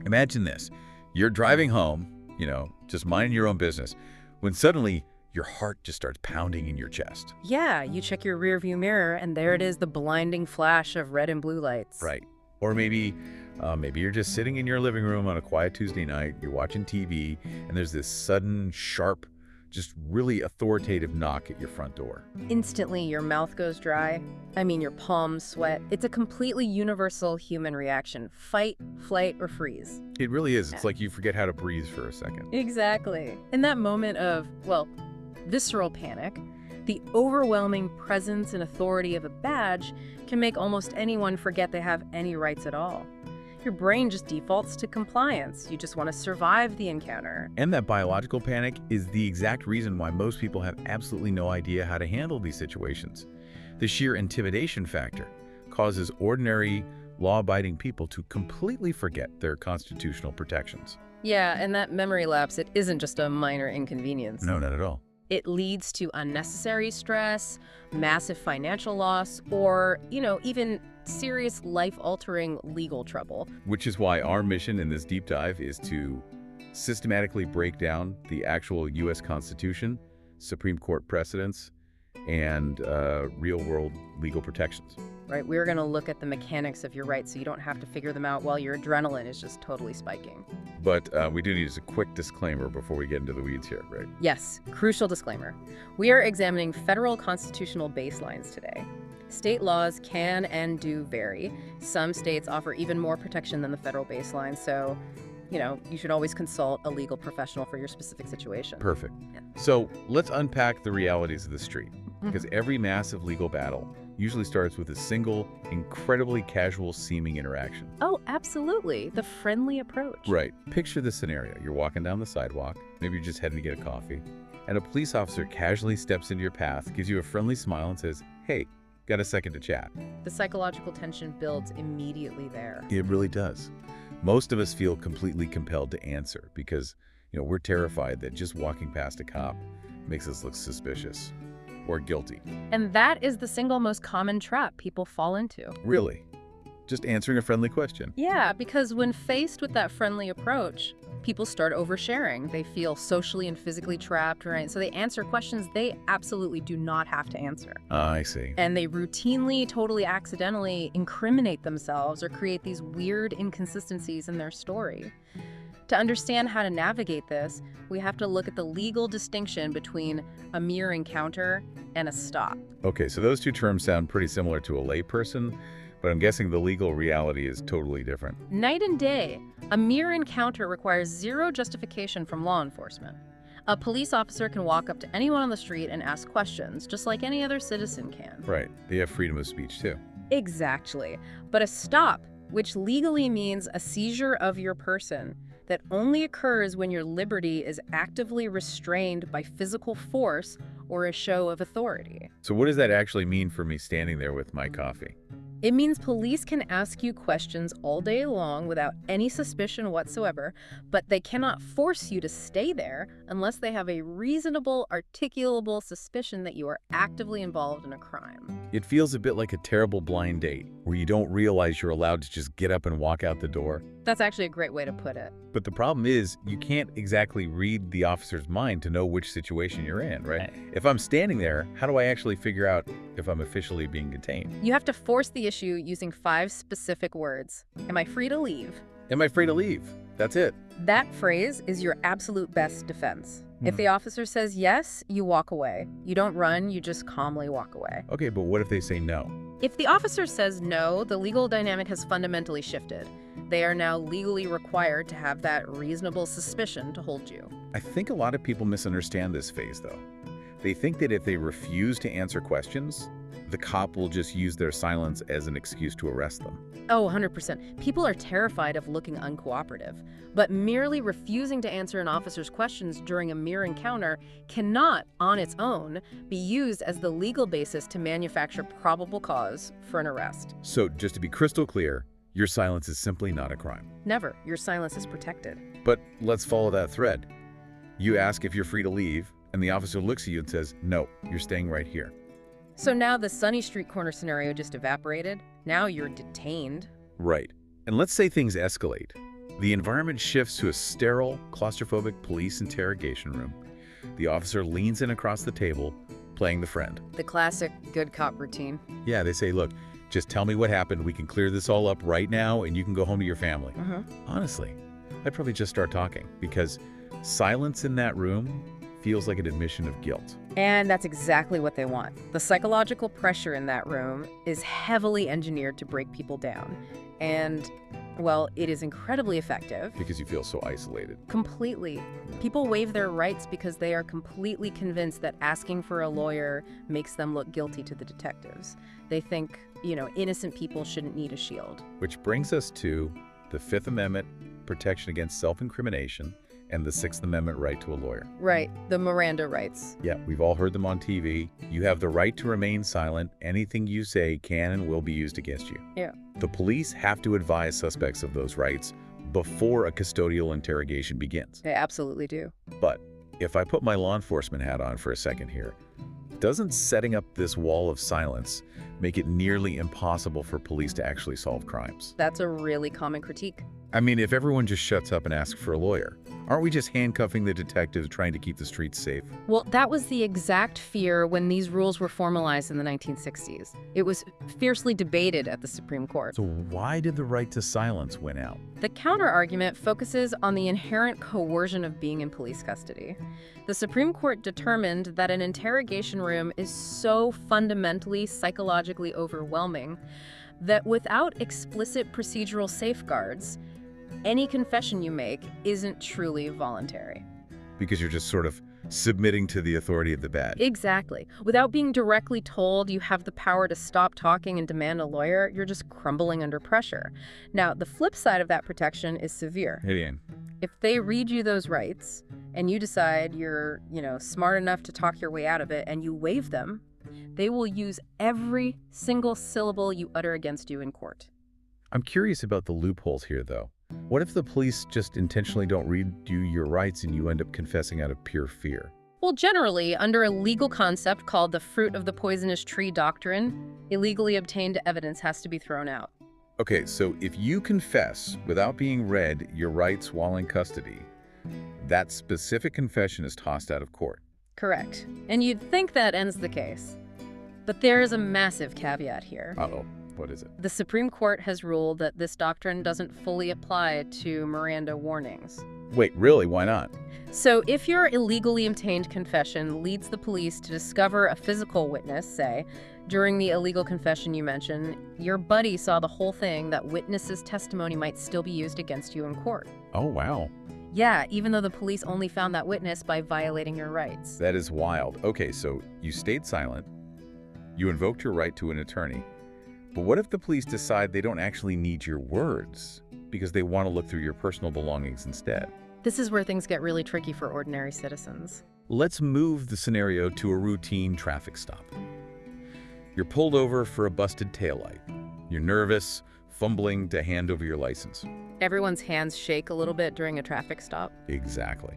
Imagine this. You're driving home, just minding your own business, when suddenly your heart just starts pounding in your chest. Yeah, you check your rearview mirror, and there it is, the blinding flash of red and blue lights. Right. Or maybe you're just sitting in your living room on a quiet Tuesday night, you're watching TV, and there's this sudden, sharp, just really authoritative knock at your front door. Instantly, your mouth goes dry. Your palms sweat. It's a completely universal human reaction. Fight, flight, or freeze. It really is. It's like you forget how to breathe for a second. Exactly. In that moment of, visceral panic, the overwhelming presence and authority of a badge can make almost anyone forget they have any rights at all. Your brain just defaults to compliance. You just want to survive the encounter. And that biological panic is the exact reason why most people have absolutely no idea how to handle these situations. The sheer intimidation factor causes ordinary, law-abiding people to completely forget their constitutional protections. Yeah, and that memory lapse, it isn't just a minor inconvenience. No, not at all. It leads to unnecessary stress, massive financial loss, or, even serious life-altering legal trouble. Which is why our mission in this deep dive is to systematically break down the actual U.S. Constitution, Supreme Court precedents, and real-world legal protections. Right, we're going to look at the mechanics of your rights so you don't have to figure them out while your adrenaline is just totally spiking. But we do need a quick disclaimer before we get into the weeds here, right? Yes, crucial disclaimer. We are examining federal constitutional baselines today. State laws can and do vary. Some states offer even more protection than the federal baseline, so, you should always consult a legal professional for your specific situation. Perfect. Yeah. So let's unpack the realities of the street, because every massive legal battle usually starts with a single, incredibly casual-seeming interaction. Oh, absolutely. The friendly approach. Right. Picture the scenario. You're walking down the sidewalk, maybe you're just heading to get a coffee, and a police officer casually steps into your path, gives you a friendly smile, and says, "Hey, got a second to chat?" The psychological tension builds immediately there. It really does. Most of us feel completely compelled to answer because, we're terrified that just walking past a cop makes us look suspicious or guilty. And that is the single most common trap people fall into. Really? Just answering a friendly question? Yeah, because when faced with that friendly approach, people start oversharing. They feel socially and physically trapped, right? So they answer questions they absolutely do not have to answer. I see. And they routinely, totally accidentally incriminate themselves or create these weird inconsistencies in their story. To understand how to navigate this, we have to look at the legal distinction between a mere encounter and a stop. Okay, so those two terms sound pretty similar to a layperson, but I'm guessing the legal reality is totally different. Night and day. A mere encounter requires zero justification from law enforcement. A police officer can walk up to anyone on the street and ask questions, just like any other citizen can. Right. They have freedom of speech, too. Exactly. But a stop, which legally means a seizure of your person, that only occurs when your liberty is actively restrained by physical force or a show of authority. So what does that actually mean for me standing there with my coffee? It means police can ask you questions all day long without any suspicion whatsoever, but they cannot force you to stay there unless they have a reasonable, articulable suspicion that you are actively involved in a crime. It feels a bit like a terrible blind date, where you don't realize you're allowed to just get up and walk out the door. That's actually a great way to put it. But the problem is, you can't exactly read the officer's mind to know which situation you're in, right? If I'm standing there, how do I actually figure out if I'm officially being detained? You have to force the issue using 5 specific words. Am I free to leave? Am I free to leave? That's it. That phrase is your absolute best defense. If the officer says yes, you walk away. You don't run, you just calmly walk away. Okay, but what if they say no? If the officer says no, the legal dynamic has fundamentally shifted. They are now legally required to have that reasonable suspicion to hold you. I think a lot of people misunderstand this phase, though. They think that if they refuse to answer questions, the cop will just use their silence as an excuse to arrest them. Oh, 100%. People are terrified of looking uncooperative. But merely refusing to answer an officer's questions during a mere encounter cannot, on its own, be used as the legal basis to manufacture probable cause for an arrest. So, just to be crystal clear, your silence is simply not a crime. Never. Your silence is protected. But let's follow that thread. You ask if you're free to leave, and the officer looks at you and says, "No, you're staying right here." So now the sunny street corner scenario just evaporated. Now you're detained. Right. And let's say things escalate. The environment shifts to a sterile, claustrophobic police interrogation room. The officer leans in across the table, playing the friend. The classic good cop routine. Yeah, they say, look, just tell me what happened. We can clear this all up right now, and you can go home to your family. Honestly, I'd probably just start talking, because silence in that room feels like an admission of guilt. And that's exactly what they want. The psychological pressure in that room is heavily engineered to break people down. And, well, it is incredibly effective. Because you feel so isolated. Completely. People waive their rights because they are completely convinced that asking for a lawyer makes them look guilty to the detectives. They think, innocent people shouldn't need a shield. Which brings us to the Fifth Amendment, protection against self-incrimination, and the Sixth Amendment right to a lawyer. Right, the Miranda rights. Yeah, we've all heard them on TV. You have the right to remain silent. Anything you say can and will be used against you. Yeah. The police have to advise suspects of those rights before a custodial interrogation begins. They absolutely do. But if I put my law enforcement hat on for a second here, doesn't setting up this wall of silence make it nearly impossible for police to actually solve crimes? That's a really common critique. I mean, if everyone just shuts up and asks for a lawyer, aren't we just handcuffing the detectives trying to keep the streets safe? Well, that was the exact fear when these rules were formalized in the 1960s. It was fiercely debated at the Supreme Court. So why did the right to silence win out? The counter-argument focuses on the inherent coercion of being in police custody. The Supreme Court determined that an interrogation room is so fundamentally psychologically overwhelming that without explicit procedural safeguards, any confession you make isn't truly voluntary. Because you're just sort of submitting to the authority of the badge. Exactly. Without being directly told you have the power to stop talking and demand a lawyer, you're just crumbling under pressure. Now, the flip side of that protection is severe. Gideon. If they read you those rights and you decide you're, smart enough to talk your way out of it and you waive them, they will use every single syllable you utter against you in court. I'm curious about the loopholes here, though. What if the police just intentionally don't read you your rights and you end up confessing out of pure fear? Well, generally, under a legal concept called the fruit of the poisonous tree doctrine, illegally obtained evidence has to be thrown out. Okay, so if you confess without being read your rights while in custody, that specific confession is tossed out of court. Correct. And you'd think that ends the case. But there is a massive caveat here. Uh-oh. What is it? The Supreme Court has ruled that this doctrine doesn't fully apply to Miranda warnings. Wait, really? Why not? So if your illegally obtained confession leads the police to discover a physical witness, say, during the illegal confession you mentioned, your buddy saw the whole thing, that witness's testimony might still be used against you in court. Oh, wow. Yeah, even though the police only found that witness by violating your rights. That is wild. Okay, so you stayed silent, you invoked your right to an attorney, but what if the police decide they don't actually need your words because they want to look through your personal belongings instead? This is where things get really tricky for ordinary citizens. Let's move the scenario to a routine traffic stop. You're pulled over for a busted taillight. You're nervous, fumbling to hand over your license. Everyone's hands shake a little bit during a traffic stop. Exactly.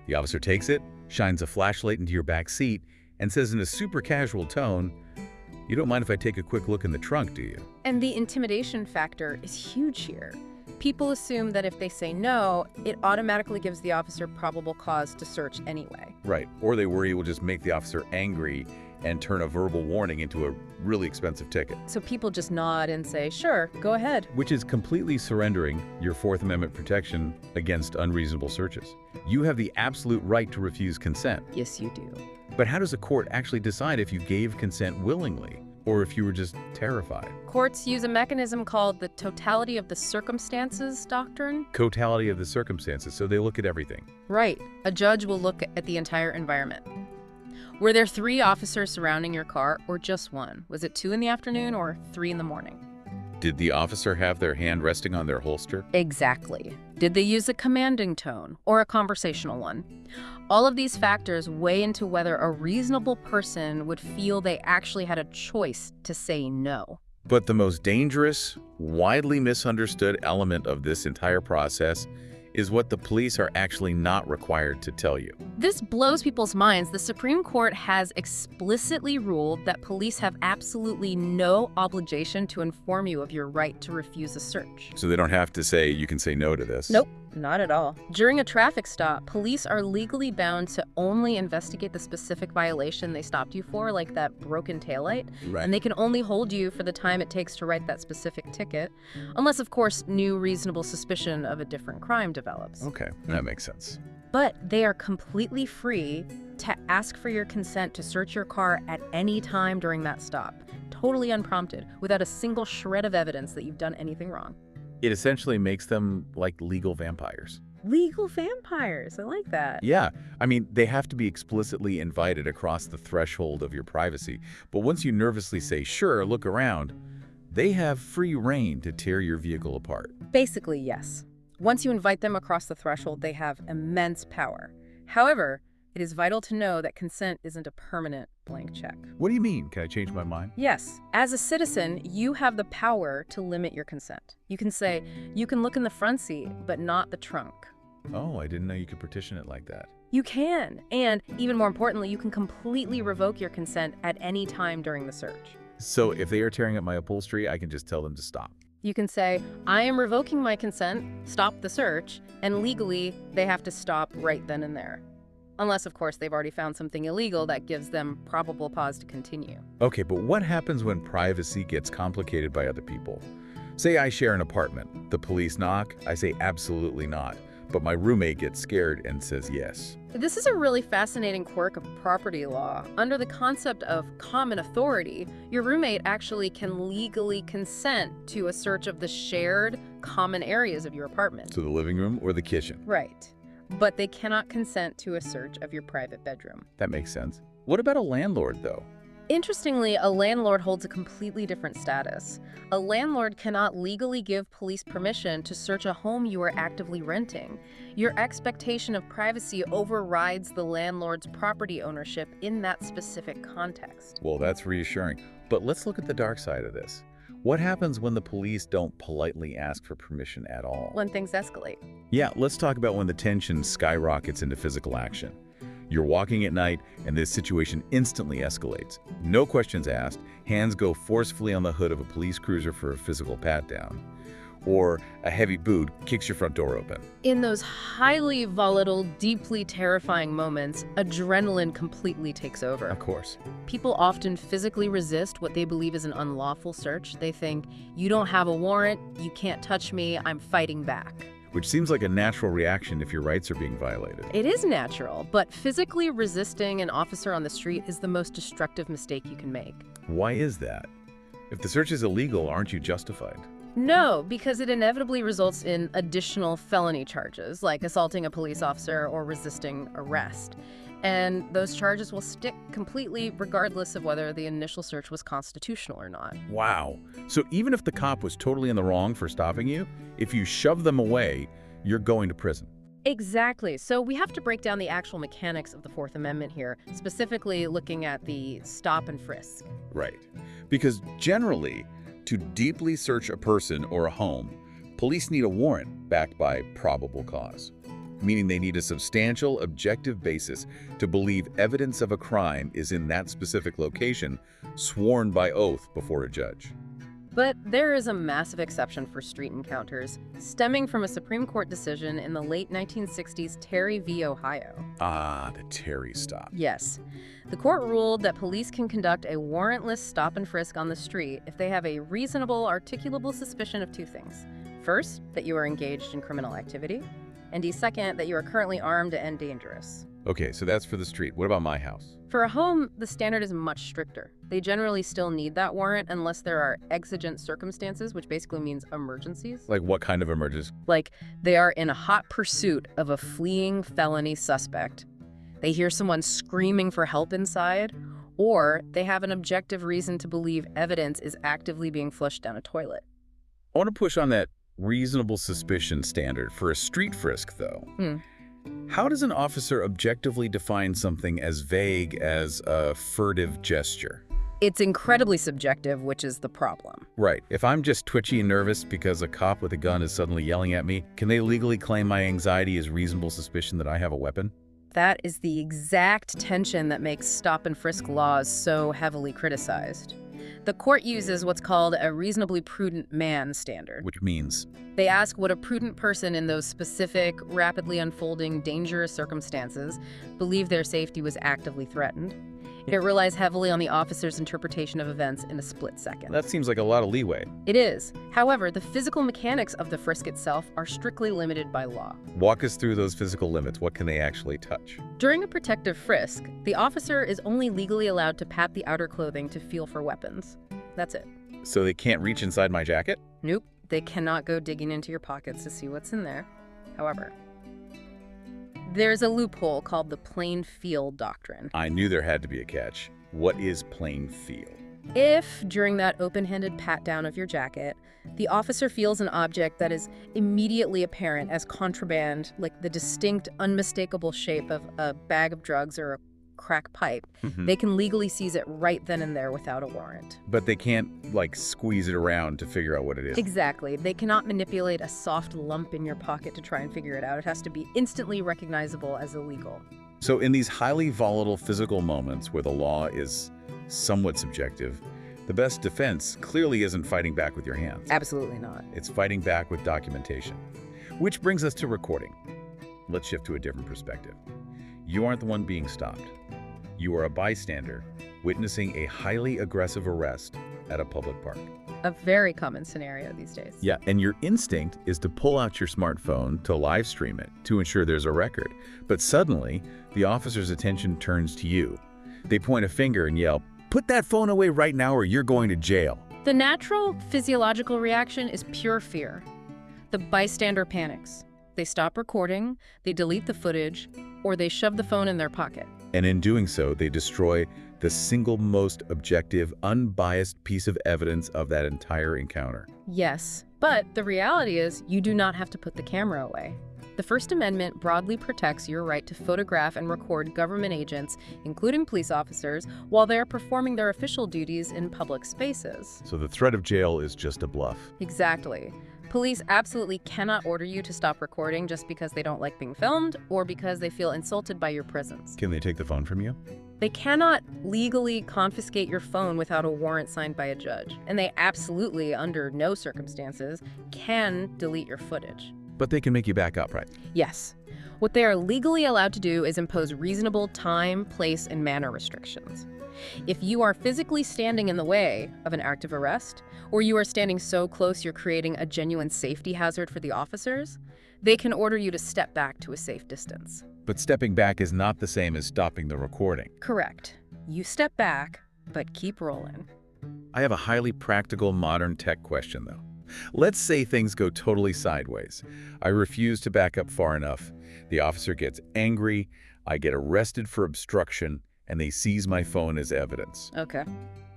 The officer takes it, shines a flashlight into your back seat, and says in a super casual tone, "You don't mind if I take a quick look in the trunk, do you?" And the intimidation factor is huge here. People assume that if they say no, it automatically gives the officer probable cause to search anyway. Right. Or they worry it will just make the officer angry and turn a verbal warning into a really expensive ticket. So people just nod and say, sure, go ahead. Which is completely surrendering your Fourth Amendment protection against unreasonable searches. You have the absolute right to refuse consent. Yes, you do. But how does a court actually decide if you gave consent willingly or if you were just terrified? Courts use a mechanism called the totality of the circumstances doctrine. Totality of the circumstances, so they look at everything. Right. A judge will look at the entire environment. Were there 3 officers surrounding your car or just one? Was it 2 in the afternoon or 3 in the morning? Did the officer have their hand resting on their holster? Exactly. Did they use a commanding tone or a conversational one? All of these factors weigh into whether a reasonable person would feel they actually had a choice to say no. But the most dangerous, widely misunderstood element of this entire process is what the police are actually not required to tell you. This blows people's minds. The Supreme Court has explicitly ruled that police have absolutely no obligation to inform you of your right to refuse a search. So they don't have to say, you can say no to this. Nope, not at all. During a traffic stop, police are legally bound to only investigate the specific violation they stopped you for, like that broken taillight. Right. And they can only hold you for the time it takes to write that specific ticket, unless, of course, new reasonable suspicion of a different crime develops. Okay, that makes sense. But they are completely free to ask for your consent to search your car at any time during that stop, totally unprompted, without a single shred of evidence that you've done anything wrong. It essentially makes them like legal vampires. Legal vampires, I like that. Yeah, I mean, they have to be explicitly invited across the threshold of your privacy. But once you nervously say, sure, look around, they have free rein to tear your vehicle apart. Basically, yes. Once you invite them across the threshold, they have immense power. However, it is vital to know that consent isn't a permanent blank check. What do you mean? Can I change my mind? Yes. As a citizen, you have the power to limit your consent. You can say, you can look in the front seat, but not the trunk. Oh, I didn't know you could partition it like that. You can. And even more importantly, you can completely revoke your consent at any time during the search. So if they are tearing up my upholstery, I can just tell them to stop. You can say, I am revoking my consent, stop the search, and legally, they have to stop right then and there. Unless, of course, they've already found something illegal that gives them probable cause to continue. Okay, but what happens when privacy gets complicated by other people? Say I share an apartment. The police knock. I say absolutely not. But my roommate gets scared and says yes. This is a really fascinating quirk of property law. Under the concept of common authority, your roommate actually can legally consent to a search of the shared common areas of your apartment. So the living room or the kitchen? Right. But they cannot consent to a search of your private bedroom. That makes sense. What about a landlord, though? Interestingly, a landlord holds a completely different status. A landlord cannot legally give police permission to search a home you are actively renting. Your expectation of privacy overrides the landlord's property ownership in that specific context. Well, that's reassuring. But let's look at the dark side of this. What happens when the police don't politely ask for permission at all? When things escalate. Yeah, let's talk about when the tension skyrockets into physical action. You're walking at night, and this situation instantly escalates. No questions asked, hands go forcefully on the hood of a police cruiser for a physical pat-down. Or a heavy boot kicks your front door open. In those highly volatile, deeply terrifying moments, adrenaline completely takes over. Of course. People often physically resist what they believe is an unlawful search. They think, you don't have a warrant, you can't touch me, I'm fighting back. Which seems like a natural reaction if your rights are being violated. It is natural, but physically resisting an officer on the street is the most destructive mistake you can make. Why is that? If the search is illegal, aren't you justified? No, because it inevitably results in additional felony charges, like assaulting a police officer or resisting arrest. And those charges will stick completely regardless of whether the initial search was constitutional or not. Wow. So even if the cop was totally in the wrong for stopping you, if you shove them away, you're going to prison. Exactly. So we have to break down the actual mechanics of the Fourth Amendment here, specifically looking at the stop and frisk. Right. Because generally, to deeply search a person or a home, police need a warrant backed by probable cause, meaning they need a substantial, objective basis to believe evidence of a crime is in that specific location, sworn by oath before a judge. But there is a massive exception for street encounters, stemming from a Supreme Court decision in the late 1960s Terry v. Ohio. Ah, the Terry stop. Yes. The court ruled that police can conduct a warrantless stop and frisk on the street if they have a reasonable, articulable suspicion of two things. First, that you are engaged in criminal activity, and second, that you are currently armed and dangerous. Okay, so that's for the street. What about my house? For a home, the standard is much stricter. They generally still need that warrant unless there are exigent circumstances, which basically means emergencies. Like what kind of emergency? Like they are in a hot pursuit of a fleeing felony suspect. They hear someone screaming for help inside, or they have an objective reason to believe evidence is actively being flushed down a toilet. I want to push on that reasonable suspicion standard for a street frisk, though. How does an officer objectively define something as vague as a furtive gesture? It's incredibly subjective, which is the problem. Right. If I'm just twitchy and nervous because a cop with a gun is suddenly yelling at me, can they legally claim my anxiety as reasonable suspicion that I have a weapon? That is the exact tension that makes stop and frisk laws so heavily criticized. The court uses what's called a reasonably prudent man standard. Which means? They ask what a prudent person in those specific, rapidly unfolding, dangerous circumstances believed their safety was actively threatened. It relies heavily on the officer's interpretation of events in a split second. That seems like a lot of leeway. It is. However, the physical mechanics of the frisk itself are strictly limited by law. Walk us through those physical limits. What can they actually touch? During a protective frisk, the officer is only legally allowed to pat the outer clothing to feel for weapons. That's it. So they can't reach inside my jacket? Nope. They cannot go digging into your pockets to see what's in there. However, there's a loophole called the plain feel doctrine. I knew there had to be a catch. What is plain feel? If, during that open-handed pat-down of your jacket, the officer feels an object that is immediately apparent as contraband, like the distinct, unmistakable shape of a bag of drugs or a crack pipe, they can legally seize it right then and there without a warrant. But they can't, like, squeeze it around to figure out what it is. Exactly. They cannot manipulate a soft lump in your pocket to try and figure it out. It has to be instantly recognizable as illegal. So in these highly volatile physical moments where the law is somewhat subjective, the best defense clearly isn't fighting back with your hands. Absolutely not. It's fighting back with documentation. Which brings us to recording. Let's shift to a different perspective. You aren't the one being stopped. You are a bystander witnessing a highly aggressive arrest at a public park. A very common scenario these days. Yeah, and your instinct is to pull out your smartphone to live stream it to ensure there's a record. But suddenly, the officer's attention turns to you. They point a finger and yell, "Put that phone away right now or you're going to jail." The natural physiological reaction is pure fear. The bystander panics. They stop recording, they delete the footage, or they shove the phone in their pocket. And in doing so, they destroy the single most objective, unbiased piece of evidence of that entire encounter. Yes, but the reality is you do not have to put the camera away. The First Amendment broadly protects your right to photograph and record government agents, including police officers, while they are performing their official duties in public spaces. So the threat of jail is just a bluff. Exactly. Police absolutely cannot order you to stop recording just because they don't like being filmed or because they feel insulted by your presence. Can they take the phone from you? They cannot legally confiscate your phone without a warrant signed by a judge. And they absolutely, under no circumstances, can delete your footage. But they can make you back up, right? Yes. What they are legally allowed to do is impose reasonable time, place, and manner restrictions. If you are physically standing in the way of an active arrest, or you are standing so close you're creating a genuine safety hazard for the officers, they can order you to step back to a safe distance. But stepping back is not the same as stopping the recording. Correct. You step back, but keep rolling. I have a highly practical modern tech question, though. Let's say things go totally sideways. I refuse to back up far enough. The officer gets angry, I get arrested for obstruction, and they seize my phone as evidence. Okay.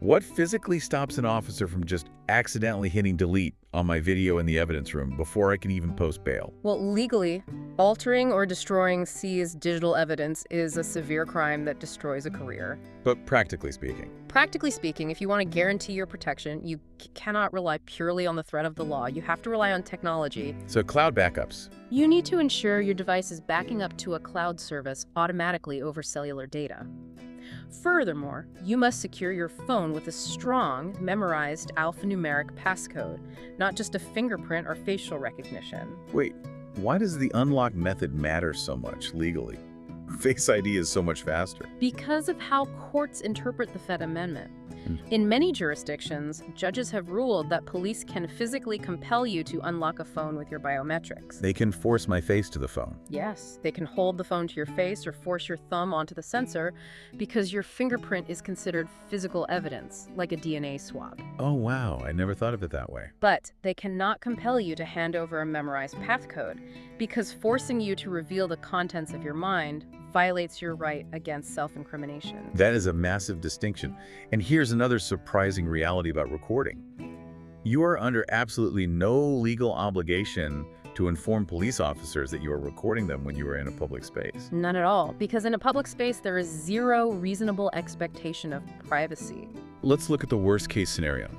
What physically stops an officer from just accidentally hitting delete on my video in the evidence room before I can even post bail? Well, legally, altering or destroying seized digital evidence is a severe crime that destroys a career. But practically speaking? Practically speaking, if you want to guarantee your protection, you cannot rely purely on the threat of the law. You have to rely on technology. So cloud backups. You need to ensure your device is backing up to a cloud service automatically over cellular data. Furthermore, you must secure your phone with a strong, memorized alphanumeric passcode, not just a fingerprint or facial recognition. Wait, why does the unlock method matter so much legally? Face ID is so much faster. Because of how courts interpret the Fifth Amendment. In many jurisdictions, judges have ruled that police can physically compel you to unlock a phone with your biometrics. They can force my face to the phone. Yes, they can hold the phone to your face or force your thumb onto the sensor because your fingerprint is considered physical evidence, like a DNA swab. Oh wow, I never thought of it that way. But they cannot compel you to hand over a memorized passcode because forcing you to reveal the contents of your mind violates your right against self-incrimination. That is a massive distinction. And here's another surprising reality about recording. You are under absolutely no legal obligation to inform police officers that you are recording them when you are in a public space. None at all, because in a public space there is zero reasonable expectation of privacy. Let's look at the worst-case scenario.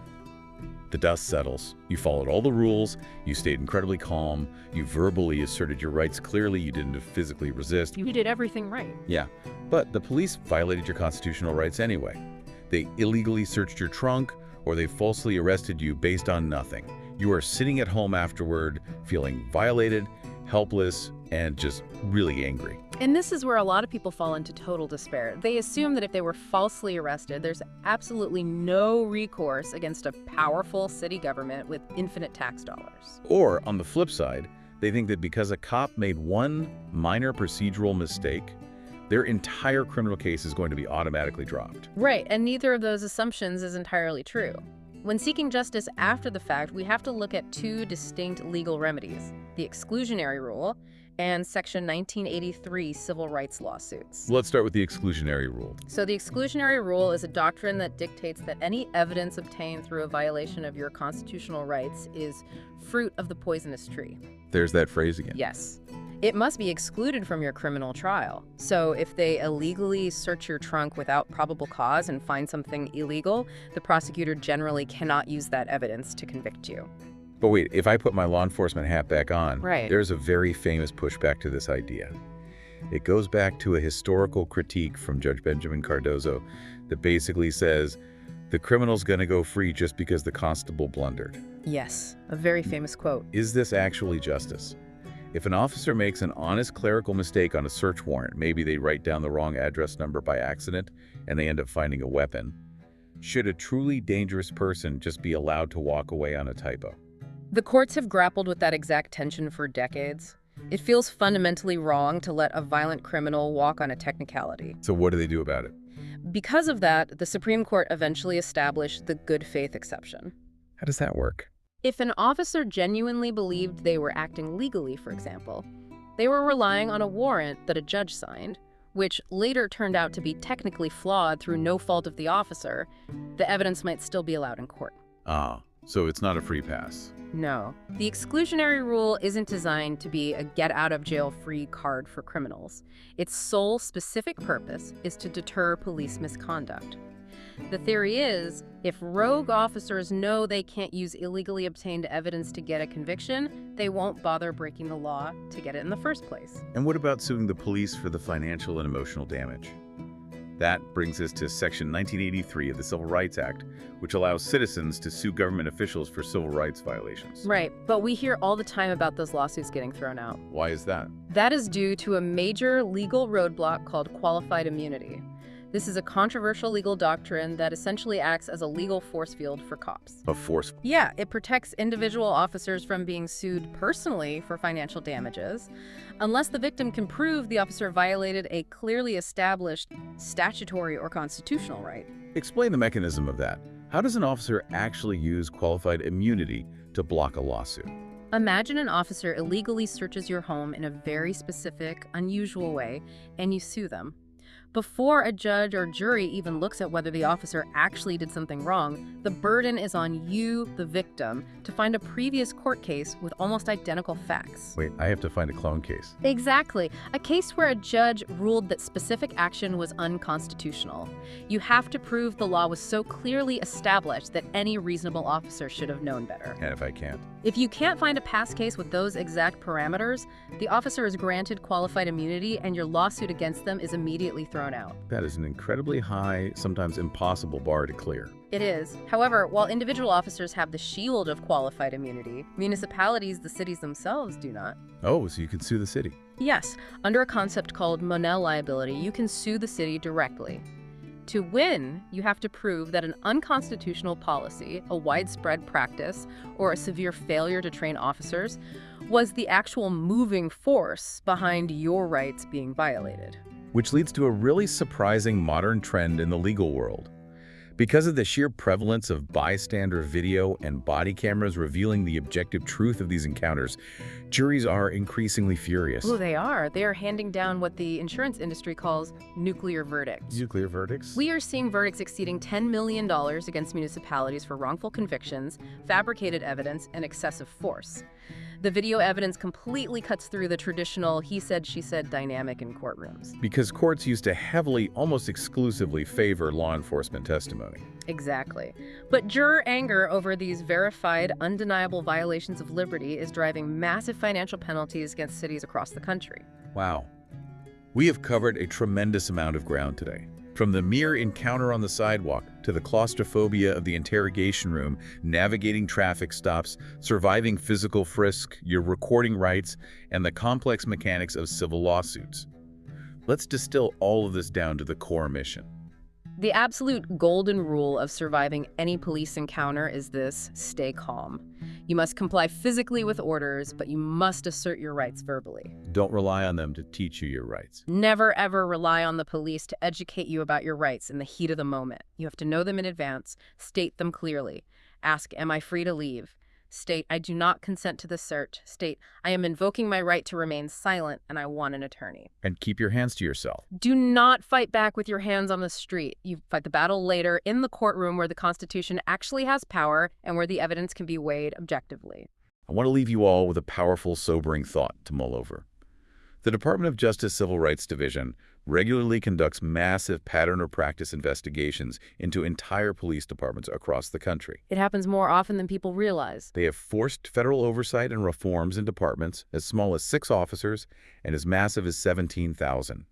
The dust settles. You followed all the rules, you stayed incredibly calm, you verbally asserted your rights clearly, you didn't physically resist. You did everything right. Yeah, but the police violated your constitutional rights anyway. They illegally searched your trunk, or they falsely arrested you based on nothing. You are sitting at home afterward, feeling violated, helpless, and just really angry. And this is where a lot of people fall into total despair. They assume that if they were falsely arrested, there's absolutely no recourse against a powerful city government with infinite tax dollars. Or, on the flip side, they think that because a cop made one minor procedural mistake, their entire criminal case is going to be automatically dropped. Right, and neither of those assumptions is entirely true. When seeking justice after the fact, we have to look at two distinct legal remedies: the exclusionary rule and Section 1983 civil rights lawsuits. Let's start with the exclusionary rule. So the exclusionary rule is a doctrine that dictates that any evidence obtained through a violation of your constitutional rights is fruit of the poisonous tree. There's that phrase again. Yes. It must be excluded from your criminal trial. So if they illegally search your trunk without probable cause and find something illegal, the prosecutor generally cannot use that evidence to convict you. But wait, if I put my law enforcement hat back on, Right. There's a very famous pushback to this idea. It goes back to a historical critique from Judge Benjamin Cardozo that basically says, the criminal's gonna go free just because the constable blundered. Yes, a very famous quote. Is this actually justice? If an officer makes an honest clerical mistake on a search warrant, maybe they write down the wrong address number by accident and they end up finding a weapon, should a truly dangerous person just be allowed to walk away on a typo? The courts have grappled with that exact tension for decades. It feels fundamentally wrong to let a violent criminal walk on a technicality. So what do they do about it? Because of that, the Supreme Court eventually established the good faith exception. How does that work? If an officer genuinely believed they were acting legally, for example, they were relying on a warrant that a judge signed, which later turned out to be technically flawed through no fault of the officer, the evidence might still be allowed in court. Ah, so it's not a free pass. No. The exclusionary rule isn't designed to be a get-out-of-jail-free card for criminals. Its sole specific purpose is to deter police misconduct. The theory is, if rogue officers know they can't use illegally obtained evidence to get a conviction, they won't bother breaking the law to get it in the first place. And what about suing the police for the financial and emotional damage? That brings us to Section 1983 of the Civil Rights Act, which allows citizens to sue government officials for civil rights violations. Right, but we hear all the time about those lawsuits getting thrown out. Why is that? That is due to a major legal roadblock called qualified immunity. This is a controversial legal doctrine that essentially acts as a legal force field for cops. A force? Yeah, it protects individual officers from being sued personally for financial damages, unless the victim can prove the officer violated a clearly established statutory or constitutional right. Explain the mechanism of that. How does an officer actually use qualified immunity to block a lawsuit? Imagine an officer illegally searches your home in a very specific, unusual way, and you sue them. Before a judge or jury even looks at whether the officer actually did something wrong, the burden is on you, the victim, to find a previous court case with almost identical facts. Wait, I have to find a clone case. Exactly. A case where a judge ruled that specific action was unconstitutional. You have to prove the law was so clearly established that any reasonable officer should have known better. And if I can't? If you can't find a past case with those exact parameters, the officer is granted qualified immunity and your lawsuit against them is immediately thrown out. That is an incredibly high, sometimes impossible bar to clear. It is. However, while individual officers have the shield of qualified immunity, municipalities, the cities themselves, do not. Oh, so you could sue the city? Yes. Under a concept called Monell liability, you can sue the city directly. To win, you have to prove that an unconstitutional policy, a widespread practice, or a severe failure to train officers was the actual moving force behind your rights being violated. Which leads to a really surprising modern trend in the legal world. Because of the sheer prevalence of bystander video and body cameras revealing the objective truth of these encounters, juries are increasingly furious. Oh, they are. They are handing down what the insurance industry calls nuclear verdicts. Nuclear verdicts? We are seeing verdicts exceeding $10 million against municipalities for wrongful convictions, fabricated evidence, and excessive force. The video evidence completely cuts through the traditional he said, she said dynamic in courtrooms. Because courts used to heavily, almost exclusively favor law enforcement testimony. Exactly. But juror anger over these verified, undeniable violations of liberty is driving massive financial penalties against cities across the country. Wow. We have covered a tremendous amount of ground today. From the mere encounter on the sidewalk to the claustrophobia of the interrogation room, navigating traffic stops, surviving physical frisk, your recording rights, and the complex mechanics of civil lawsuits. Let's distill all of this down to the core mission. The absolute golden rule of surviving any police encounter is this: stay calm. You must comply physically with orders, but you must assert your rights verbally. Don't rely on them to teach you your rights. Never, ever rely on the police to educate you about your rights in the heat of the moment. You have to know them in advance, state them clearly. Ask, am I free to leave? State, I do not consent to the search. State, I am invoking my right to remain silent and I want an attorney. And keep your hands to yourself. Do not fight back with your hands on the street. You fight the battle later in the courtroom where the Constitution actually has power and where the evidence can be weighed objectively. I want to leave you all with a powerful, sobering thought to mull over. The Department of Justice Civil Rights Division regularly conducts massive pattern or practice investigations into entire police departments across the country. It happens more often than people realize. They have forced federal oversight and reforms in departments as small as 6 officers and as massive as 17,000.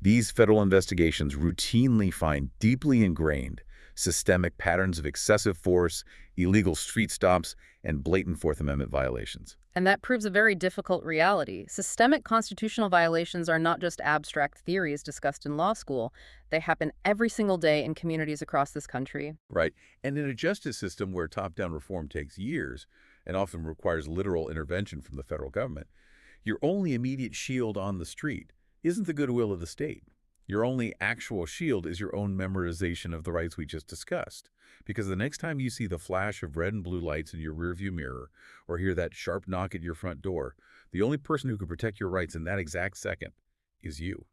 These federal investigations routinely find deeply ingrained systemic patterns of excessive force, illegal street stops, and blatant Fourth Amendment violations. And that proves a very difficult reality. Systemic constitutional violations are not just abstract theories discussed in law school. They happen every single day in communities across this country. Right. And in a justice system where top-down reform takes years and often requires literal intervention from the federal government, your only immediate shield on the street isn't the goodwill of the state. Your only actual shield is your own memorization of the rights we just discussed. Because the next time you see the flash of red and blue lights in your rearview mirror or hear that sharp knock at your front door, the only person who can protect your rights in that exact second is you.